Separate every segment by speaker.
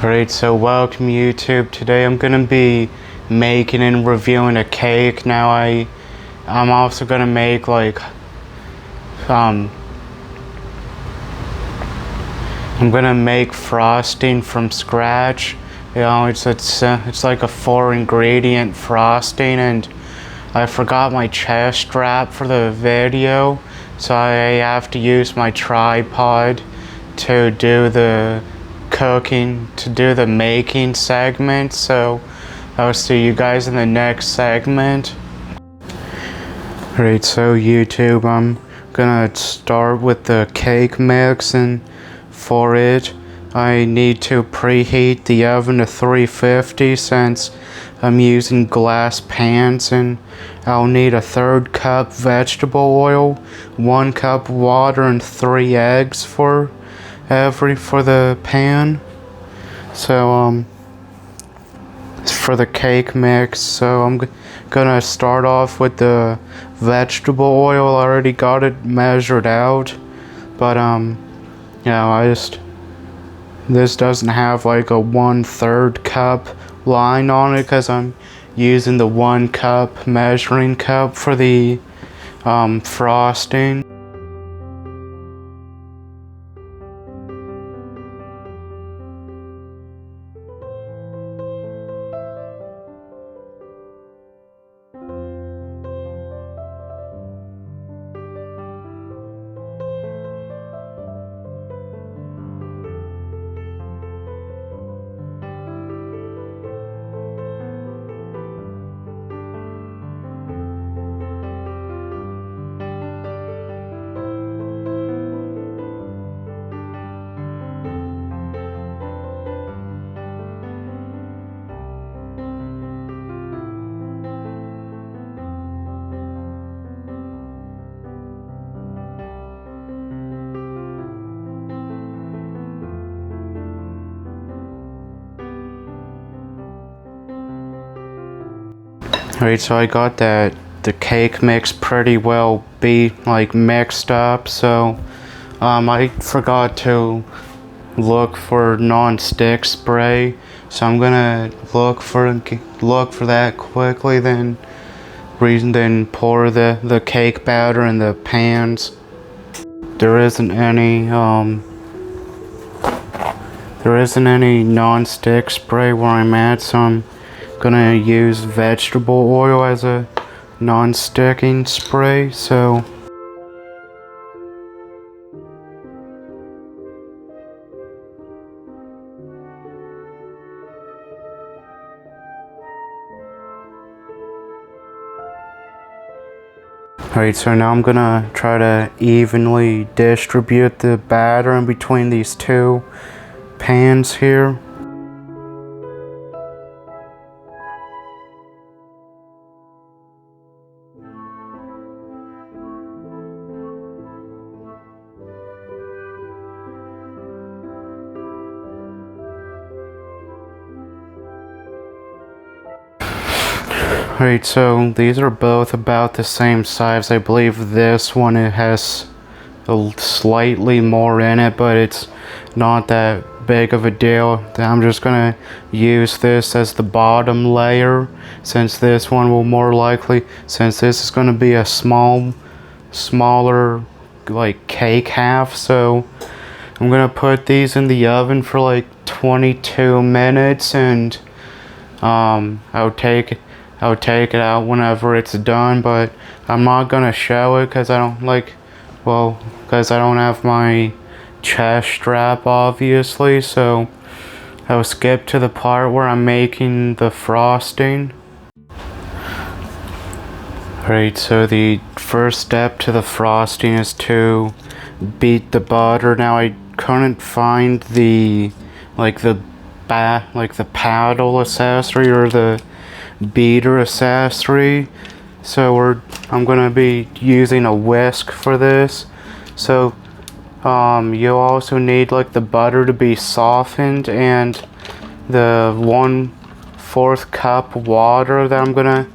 Speaker 1: Alright, so welcome YouTube. Today I'm gonna be making and reviewing a cake. Now I'm also gonna make I'm gonna make frosting from scratch. You know, it's like a 4-ingredient frosting, and I forgot my chest strap for the video, so I have to use my tripod to do the making segment. So I'll see you guys in the next segment. Alright, so YouTube, I'm gonna start with the cake mix, and for it I need to preheat the oven to 350 since I'm using glass pans, and I'll need a 1/3 cup vegetable oil, 1 cup water, and 3 eggs for the pan. So for the cake mix, so I'm gonna start off with the vegetable oil. I already got it measured out, but this doesn't have like a 1/3 cup line on it because I'm using the 1 cup measuring cup for the frosting. Alright, so I got the cake mix pretty well mixed up, so I forgot to look for non-stick spray, so I'm gonna look for that quickly, then pour the cake batter in the pans. There isn't any non-stick spray where I'm at, so I'm gonna use vegetable oil as a non-sticking spray. So alright, so now I'm gonna try to evenly distribute the batter in between these 2 pans here. Alright, so these are both about the same size. I believe this one, it has slightly more in it, but it's not that big of a deal. I'm just gonna use this as the bottom layer, since this one will more likely, since this is gonna be a smaller cake half. So I'm gonna put these in the oven for like 22 minutes, and I'll take it out whenever it's done, but I'm not gonna show it because I don't have my chest strap, obviously, so I'll skip to the part where I'm making the frosting. Alright, so the first step to the frosting is to beat the butter. Now I couldn't find the paddle accessory or the beater accessory, so I'm gonna be using a whisk for this. So you'll also need the butter to be softened, and the 1/4 cup water that I'm gonna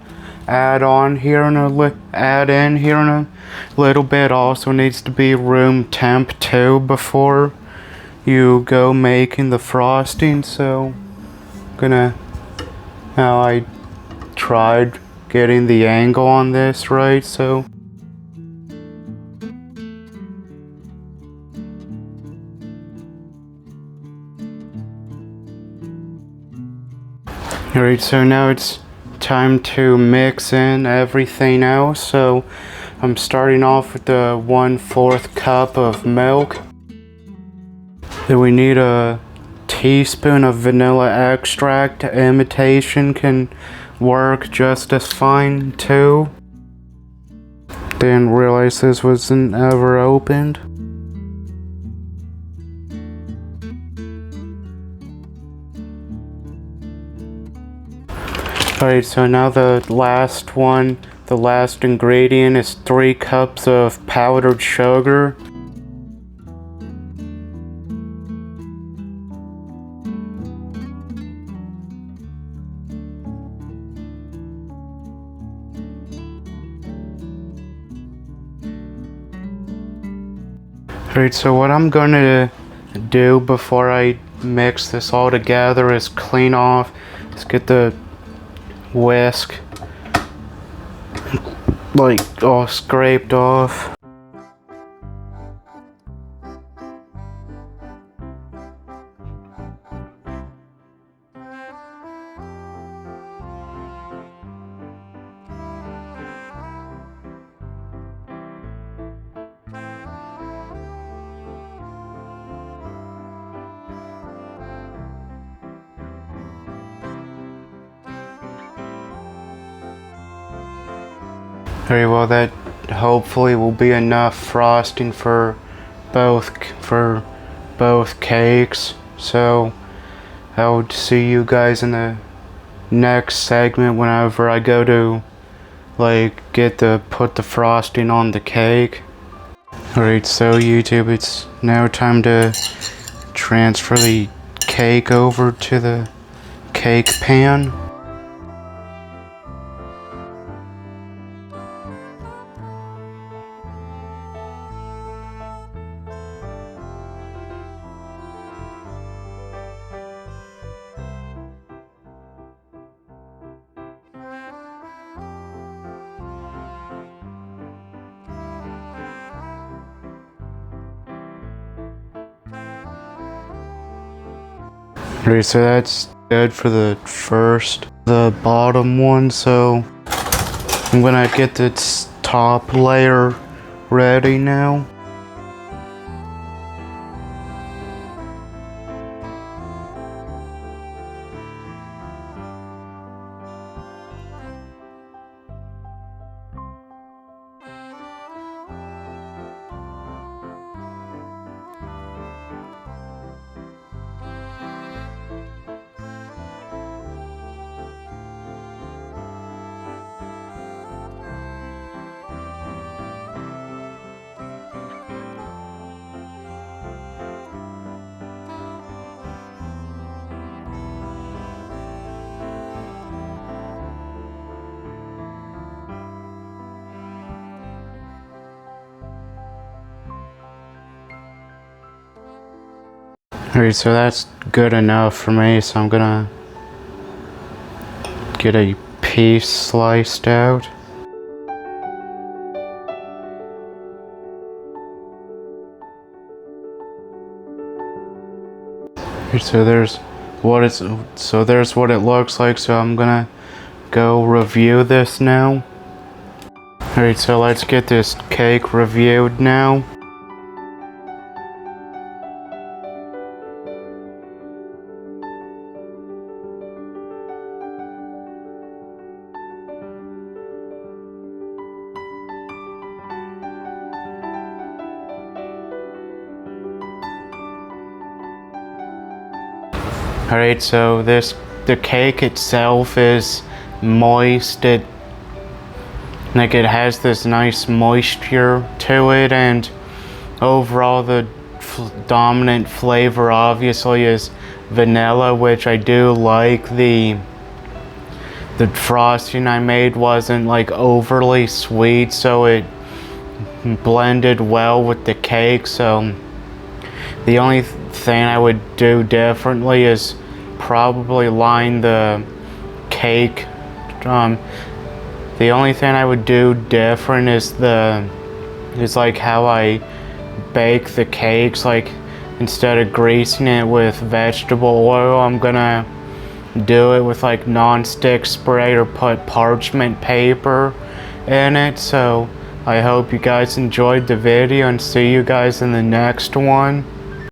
Speaker 1: add in here in a little bit also needs to be room temp too before you go making the frosting. So now I tried getting the angle on this right, so alright, so now it's time to mix in everything else. So I'm starting off with the 1/4 cup of milk. Then we need a teaspoon of vanilla extract. Imitation can work just as fine too. Didn't realize this wasn't ever opened. Alright, so now the last ingredient is 3 cups of powdered sugar. Alright, so what I'm gonna do before I mix this all together is clean off, get the whisk like all scraped off. Very well, that hopefully will be enough frosting for both cakes. So I'll see you guys in the next segment whenever I go to put the frosting on the cake. Alright, so YouTube, it's now time to transfer the cake over to the cake pan. Alright, so that's good for the bottom one, so I'm gonna get this top layer ready now. Alright, so that's good enough for me, so I'm gonna get a piece sliced out. So there's what it looks like, so I'm gonna go review this now. Alright, so let's get this cake reviewed now. Alright, so the cake itself is moist. It has this nice moisture to it, and overall the dominant flavor obviously is vanilla, which I do like. The frosting I made wasn't like overly sweet, so it blended well with the cake. So the only thing I would do differently is probably line the cake. The only thing I would do different is like how I bake the cakes. Like, instead of greasing it with vegetable oil, I'm gonna do it with like non-stick spray or put parchment paper in it. So I hope you guys enjoyed the video and see you guys in the next one.